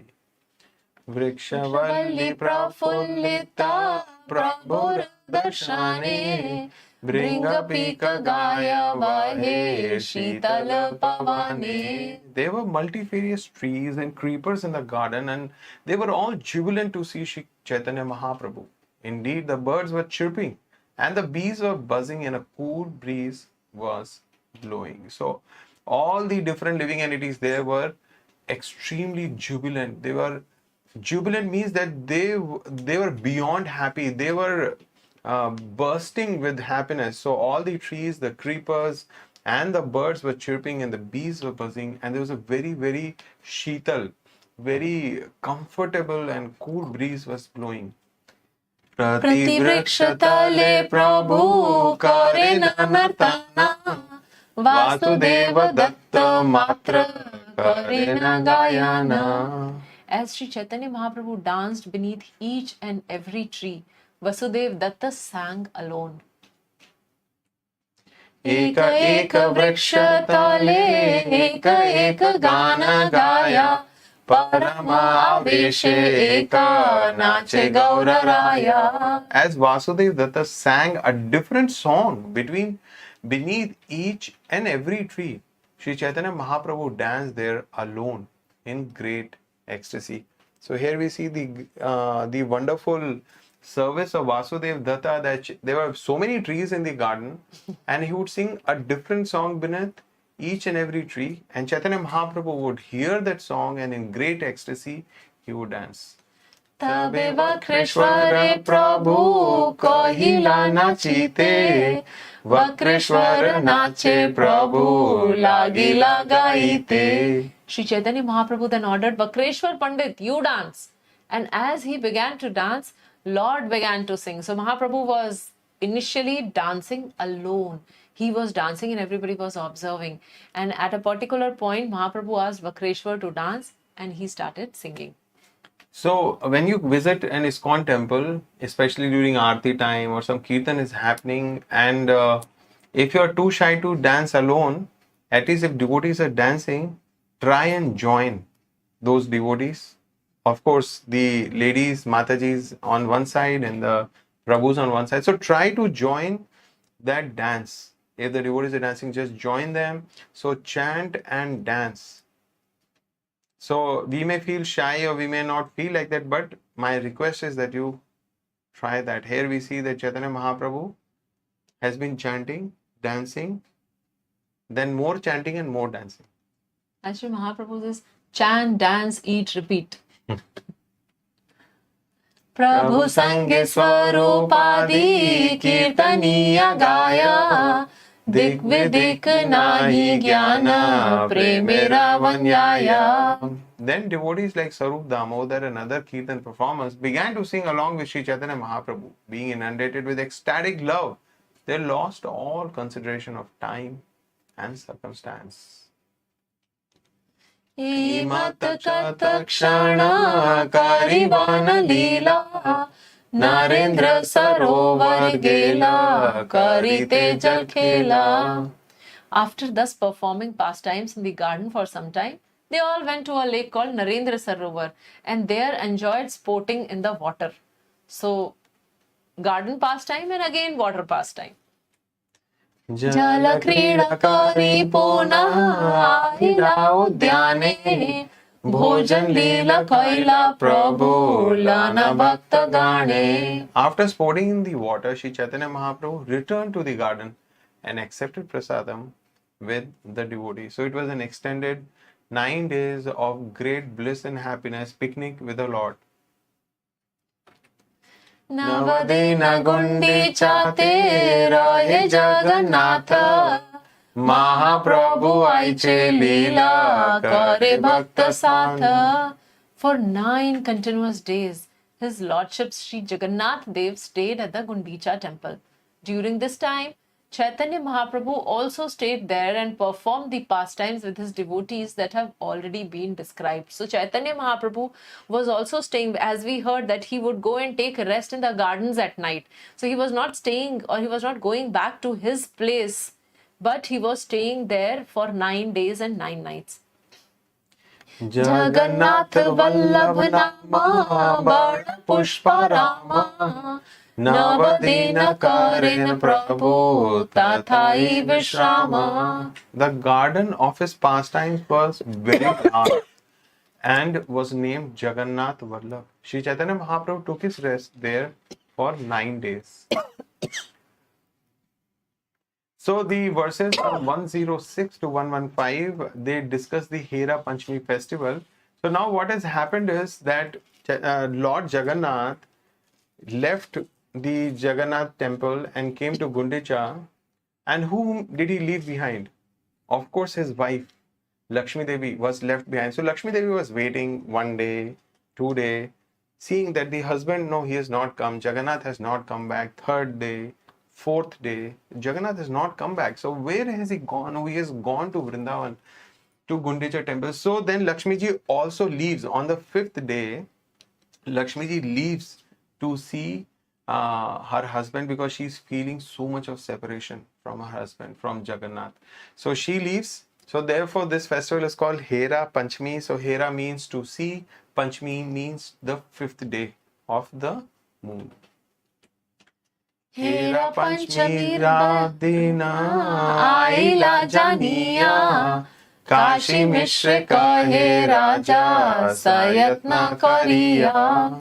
Vrikshavalli prafullita prabhur darshane Bringapika Gaya Vahe Shitala Pavane. There were multifarious trees and creepers in the garden, and they were all jubilant to see Sri Chaitanya Mahaprabhu. Indeed, the birds were chirping and the bees were buzzing and a cool breeze was blowing. So all the different living entities there were extremely jubilant. They were jubilant means that they were beyond happy. They were bursting with happiness. So all the trees, the creepers and the birds were chirping and the bees were buzzing, and there was a very, very sheetal, very comfortable and cool breeze was blowing. Prativrikshatale Prabhu Karena Nartana Vasudeva Datta Matra Karena Gayana. As Sri Chaitanya Mahaprabhu danced beneath each and every tree, Vasudeva Datta sang alone. Eka eka vrikshatale, eka eka gana gaya, Parama aveshe eka nache gauraraya. As Vasudeva Datta sang a different song beneath each and every tree, Sri Chaitanya Mahaprabhu danced there alone in great ecstasy. So here we see the wonderful service of Vasudev Datta, that there were so many trees in the garden and he would sing a different song beneath each and every tree, and Chaitanya Mahaprabhu would hear that song and in great ecstasy he would dance. तबे वक्रेश्वर प्रभु कहिला नाचिते, वक्रेश्वर नाचे प्रभु लागिला गाइते. Sri Chaitanya Mahaprabhu then ordered, Vakreshwar Pandit, you dance. And as he began to dance, Lord began to sing. So Mahaprabhu was initially dancing alone. He was dancing and everybody was observing. And at a particular point, Mahaprabhu asked Vakreshwar to dance and he started singing. So when you visit an ISKCON temple, especially during Aarti time or some Kirtan is happening, and if you are too shy to dance alone, at least if devotees are dancing, try and join those devotees. Of course, the ladies, Matajis on one side and the Prabhus on one side. So try to join that dance. If the devotees are dancing, just join them. So chant and dance. So we may feel shy or we may not feel like that, but my request is that you try that. Here we see that Chaitanya Mahaprabhu has been chanting, dancing, then more chanting and more dancing. Actually, Mahaprabhu says, chant, dance, eat, repeat. Prabhu Sange Swarupadi Kirtaniya Gaya, Dik Vidik Nahi Jnana Premera Vanyaya. Then devotees like Sarup Damodar and other Kirtan performers began to sing along with Sri Chaitanya Mahaprabhu. Being inundated with ecstatic love, they lost all consideration of time and circumstance. Imat Katakshana Karivana Lila, Narendra Sarovar Gela, Karite Jal Khela. After thus performing pastimes in the garden for some time, they all went to a lake called Narendra Sarovar and there enjoyed sporting in the water. So, garden pastime and again water pastime. Jala Krida Kari Puna Ahila Udyane, Bhojan Lila Kaila Prabhu Lana Bhakta Gane. After sporting in the water, Sri Chaitanya Mahaprabhu returned to the garden and accepted prasadam with the devotees. So it was an extended 9 days of great bliss and happiness, picnic with the Lord. Navadina Gundi Chate Rahe Jagannatha, Mahaprabhu Aiche Lila Kare Bhakta Satha. For 9 continuous days, His Lordship Sri Jagannath Dev stayed at the Gundicha temple. During this time, Chaitanya Mahaprabhu also stayed there and performed the pastimes with his devotees that have already been described. So Chaitanya Mahaprabhu was also staying, as we heard that he would go and take rest in the gardens at night. So he was not staying or he was not going back to his place, but he was staying there for 9 days and 9 nights. Jagannath Vallabh Nama Bada Pushpa Rama, Navadina Karin Prabhu Tathai Vishrama. The garden of his pastimes was very large and was named Jagannath Vallabh. Sri Chaitanya Mahaprabhu took his rest there for 9 days. So the verses from 106 to 115, they discuss the Hera Panchami festival. So now what has happened is that Lord Jagannath left the Jagannath temple and came to Gundicha. And whom did he leave behind? Of course, his wife, Lakshmi Devi, was left behind. So Lakshmi Devi was waiting 1 day, 2 days, seeing that the husband, no, he has not come. Jagannath has not come back. 3rd day, 4th day, Jagannath has not come back. So where has he gone? Oh, he has gone to Vṛndāvana, to Gundicha temple. So then Lakshmi Ji also leaves on the 5th day. Lakshmi Ji leaves to see her husband because she's feeling so much of separation from her husband, from Jagannath. So she leaves. So therefore this festival is called Hera Panchami. So Hera means to see, Panchami means the 5th day of the moon. Hera Panchami Radina Aila Janiya, Kashi Mishra kahe Raja sayatna kariya.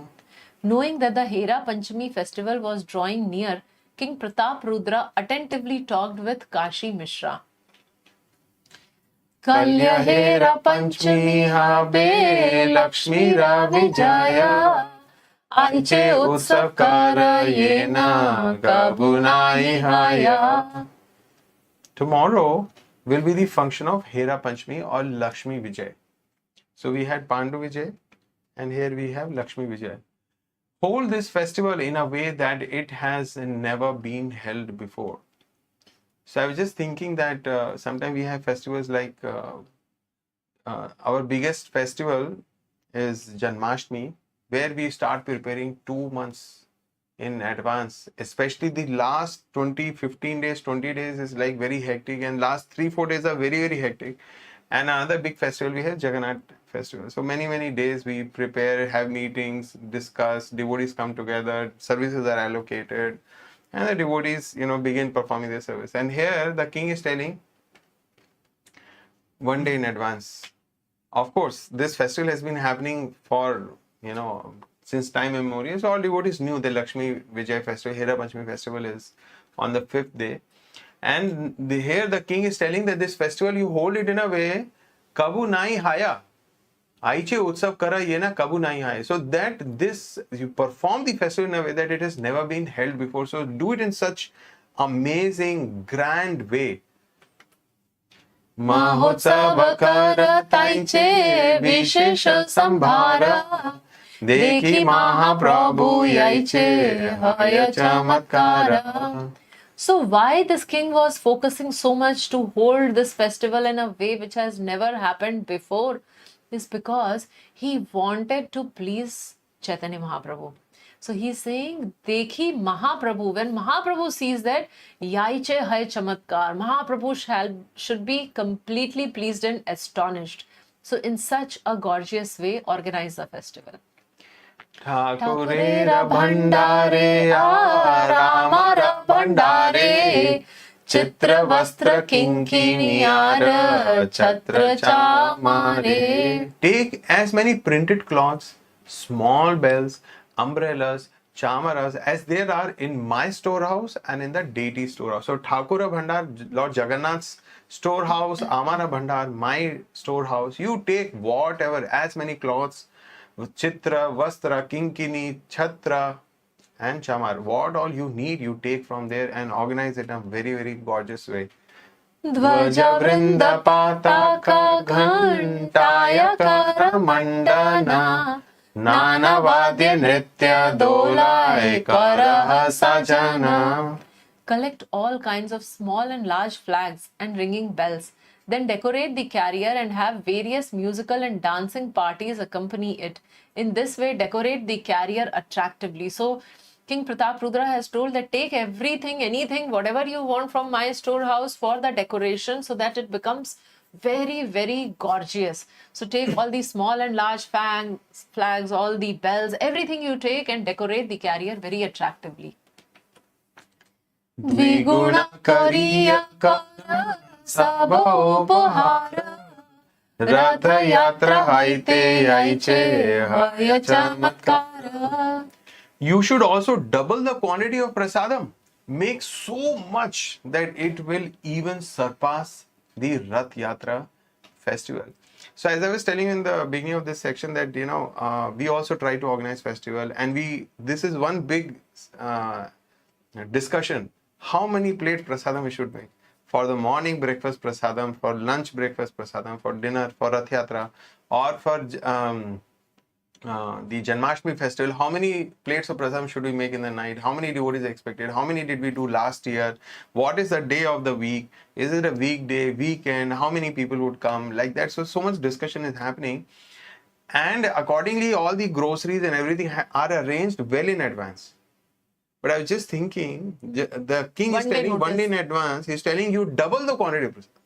Knowing that the Hera Panchami festival was drawing near, King Pratap Rudra attentively talked with Kashi Mishra. Kalya Hera Panchami habe Lakshmi ra Vijaya. Aiche utsav karayena kabunai haya. Tomorrow will be the function of Hera Panchami or Lakshmi Vijay. So we had Pandu Vijay and here we have Lakshmi Vijay. Hold this festival in a way that it has never been held before. So I was just thinking that sometimes we have festivals like our biggest festival is Janmashtami, where we start preparing 2 months in advance. Especially the last 15 days, 20 days is like very hectic, and last 3-4 days are very, very hectic. And another big festival we have, Jagannath festival. So many days we prepare, have meetings, discuss, devotees come together, services are allocated, and the devotees, begin performing their service. And here the king is telling 1 day in advance. Of course, this festival has been happening for, since time immemorial. So all devotees knew the Lakshmi Vijay festival, Hera Panchami festival is on the 5th day. And here the king is telling that this festival, you hold it in a way, Kabu Nai Haya. Aiche Utsav Kara Yena Kabu Nai Haya. So that you perform the festival in a way that it has never been held before. So do it in such amazing, grand way. Mahotsav kara taiche Vishesha Sambhara. Dekhi Mahaprabhu yaiche Haya Chamatkara. So why this king was focusing so much to hold this festival in a way which has never happened before is because he wanted to please Chaitanya Mahaprabhu. So he's saying, Dekhi Mahaprabhu, when Mahaprabhu sees that, Yaiche Hai Chamatkar, Mahaprabhu should be completely pleased and astonished. So in such a gorgeous way, organize the festival. Thakurera Bhandare Ramara Bhandare Chitra Vastra Kinkiniyara Chatra Chamare. Take as many printed cloths, small bells, umbrellas, chamaras as there are in my storehouse and in the deity storehouse. So Thakura Bhandar, Lord Jagannath's storehouse, Amara Bhandar, my storehouse. You take whatever, as many cloths, Chitra, Vastra, Kinkini, Chhatra and Chamar. What all you need, you take from there and organize it in a very, very gorgeous way. Dvaja Vrinda Pataka Ghantaya Karamandana Nana Vadya Nritya Dolai Karaha Sajana. Collect all kinds of small and large flags and ringing bells. Then decorate the carrier and have various musical and dancing parties accompany it. In this way, decorate the carrier attractively. So, King Pratap Rudra has told that take everything, anything, whatever you want from my storehouse for the decoration so that it becomes very, very gorgeous. So take all the small and large flags, all the bells, everything you take and decorate the carrier very attractively. Dviguna Kariya Kara Sabha Upahara Ratha Yatra Haite Aiche Haya Chamatkara. You should also double the quantity of prasadam. Make so much that it will even surpass the Rath Yatra festival. So as I was telling you in the beginning of this section that, we also try to organize festival and this is one big discussion. How many plates prasadam we should make? For the morning breakfast prasadam, for lunch breakfast prasadam, for dinner, for Rath Yatra, or for the Janmashtami festival, how many plates of prasadam should we make in the night? How many devotees are expected? How many did we do last year? What is the day of the week? Is it a weekday, weekend? How many people would come? Like that. So much discussion is happening. And accordingly, all the groceries and everything are arranged well in advance. But I was just thinking, the king is telling 1 day in advance, he's telling you double the quantity of prasadam.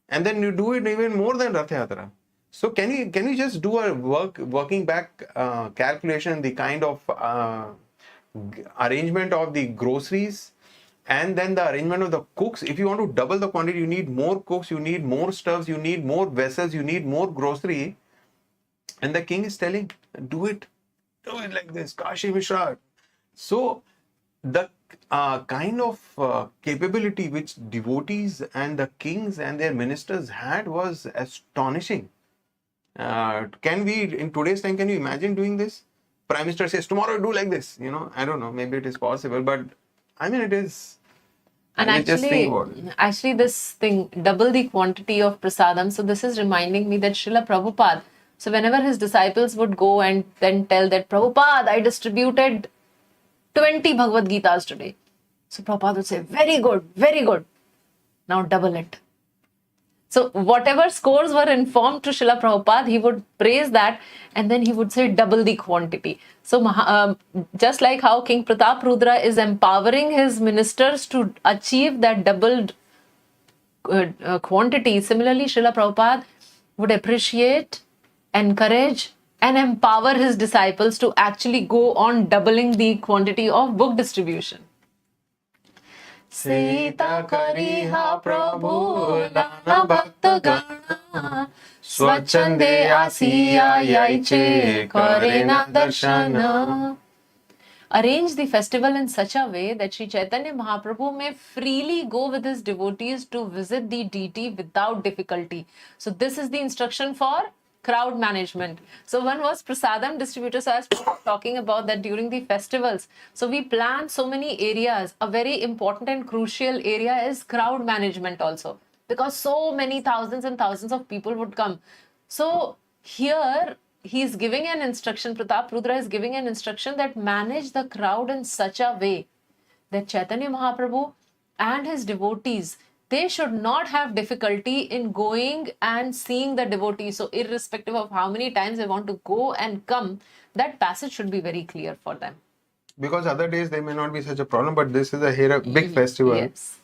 And then you do it even more than Rath Yatra. So can you just do a working back calculation, the kind of arrangement of the groceries And then the arrangement of the cooks. If you want to double the quantity, you need more cooks, you need more stoves, you need more vessels, you need more grocery. And the king is telling, do it like this, Kashi Mishra. So the kind of capability which devotees and the kings and their ministers had was astonishing. Can we, in today's time, can you imagine doing this? Prime Minister says, tomorrow do like this. I don't know, maybe it is possible, but I mean, it is. And actually, this thing, double the quantity of prasadam. So this is reminding me that Srila Prabhupada, so whenever his disciples would go and then tell that, Prabhupada, I distributed 20 Bhagavad Gitas today. So Prabhupada would say, very good, very good. Now double it. So whatever scores were informed to Srila Prabhupada, he would praise that and then he would say double the quantity. So just like how King Pratap Rudra is empowering his ministers to achieve that doubled quantity, similarly Srila Prabhupada would appreciate, encourage and empower his disciples to actually go on doubling the quantity of book distribution. Sita kariha Prabhu lana bhakta gana Swachande asiya yaiche karena darshana. Arrange the festival in such a way that Sri Chaitanya Mahaprabhu may freely go with his devotees to visit the deity without difficulty. So this is the instruction for crowd management. So one was prasadam distributor. So I was talking about that during the festivals. So we plan so many areas. A very important and crucial area is crowd management also, because so many thousands and thousands of people would come. So here he is giving an instruction, Pratap Rudra is giving an instruction that manage the crowd in such a way that Chaitanya Mahaprabhu and his devotees, they should not have difficulty in going and seeing the devotees. So irrespective of how many times they want to go and come, that passage should be very clear for them. Because other days they may not be such a problem, but this is a big festival. Yes.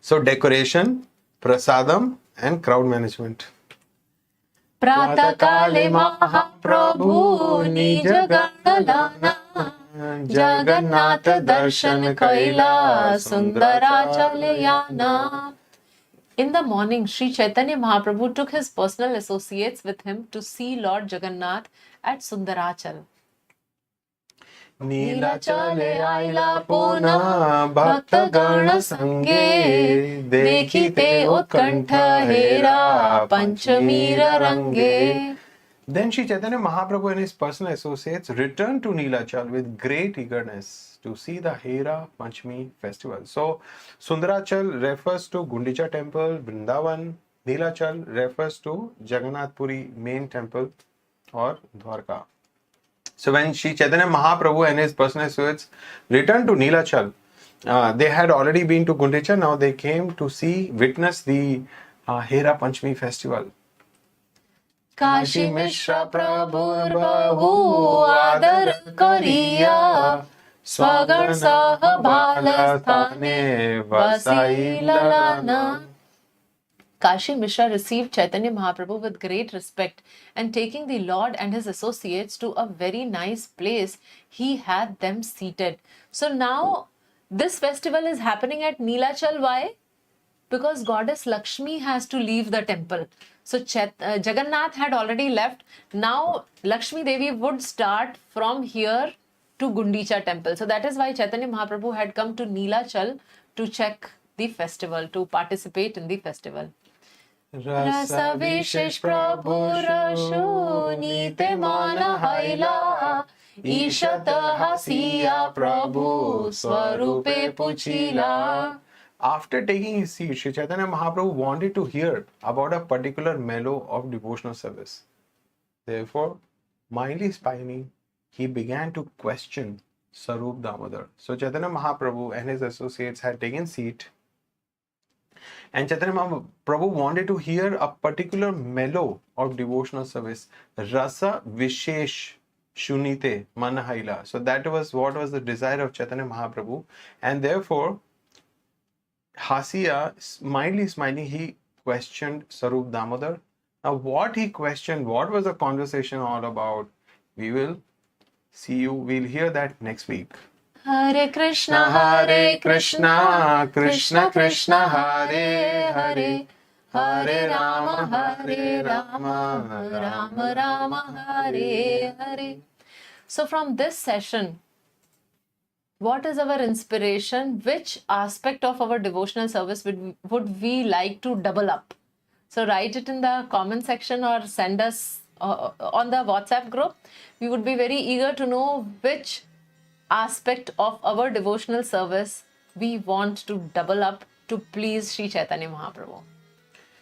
So decoration, prasadam and crowd management. Pratakale Mahaprabhu nija ganalana Jagannatha darshan kaila Sundarachalayana. In the morning, Sri Chaitanya Mahaprabhu took his personal associates with him to see Lord Jagannath at Sundarachal. Nilachale aila puna bhakta gana sange Dekhite utkantha hera panchamira range. Then Sri Chaitanya Mahaprabhu and his personal associates returned to Nilachal with great eagerness to see the Hera Panchami festival. So Sundarachal refers to Gundicha temple, Vṛndāvana. Nilachal refers to Jagannath Puri main temple or Dwarka. So when Sri Chaitanya Mahaprabhu and his personal associates returned to Nilachal, they had already been to Gundicha. Now they came to witness the Hera Panchami festival. Kashi Mishra Prabhur Bahu Adar Kariya Swagan Saha Balasthane Vasai Lalana. Kashi Mishra received Chaitanya Mahaprabhu with great respect, and taking the Lord and his associates to a very nice place, he had them seated. So now this festival is happening at Nilachal. Why? Because goddess Lakshmi has to leave the temple. So Jagannath had already left. Now Lakshmi Devi would start from here to Gundicha temple. So that is why Chaitanya Mahaprabhu had come to Nilachal to check the festival, to participate in the festival. Rasa Vishesh Prabhu Rashu Nite Mana Haila Ishata Hasiya Prabhu Swarupe Puchila. After taking his seat, Sri Chaitanya Mahaprabhu wanted to hear about a particular mellow of devotional service. Therefore, mildly smiling, he began to question Sarup Damodar. So Chaitanya Mahaprabhu and his associates had taken seat, and Chaitanya Mahaprabhu wanted to hear a particular mellow of devotional service, Rasa Vishesh Shunite Manahaila. So that was what was the desire of Chaitanya Mahaprabhu, and therefore Hasiya, mildly smiling, he questioned Sarup Damodar. Now what he questioned, what was the conversation all about, we will see we'll hear that next week. Hare Krishna, Krishna Krishna, Hare Hare, Hare Rama, Rama Rama, Hare Hare. So from this session, what is our inspiration? Which aspect of our devotional service would we like to double up? So write it in the comment section or send us on the WhatsApp group. We would be very eager to know which aspect of our devotional service we want to double up to please Sri Chaitanya Mahaprabhu.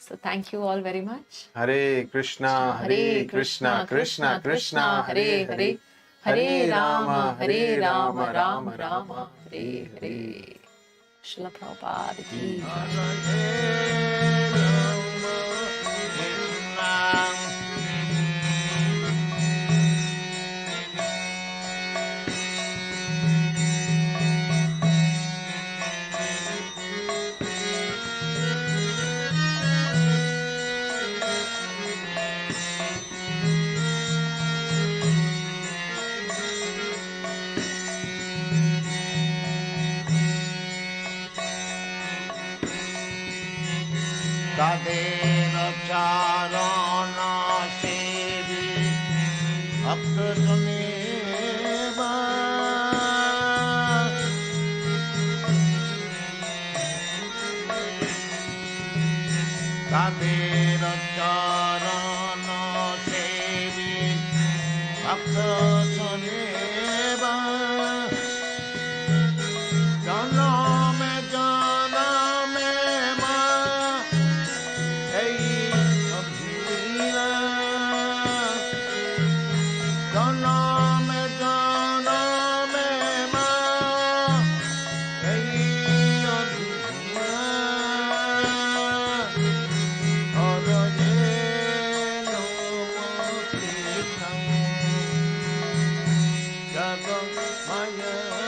So thank you all very much. Hare Krishna, Krishna Krishna, Hare Hare, Hare Rama, Rama Rama, Hare Hare. Srila Prabhupada ki Kadena charana sevi apsuneva Kadena charana sevi apsuneva Maya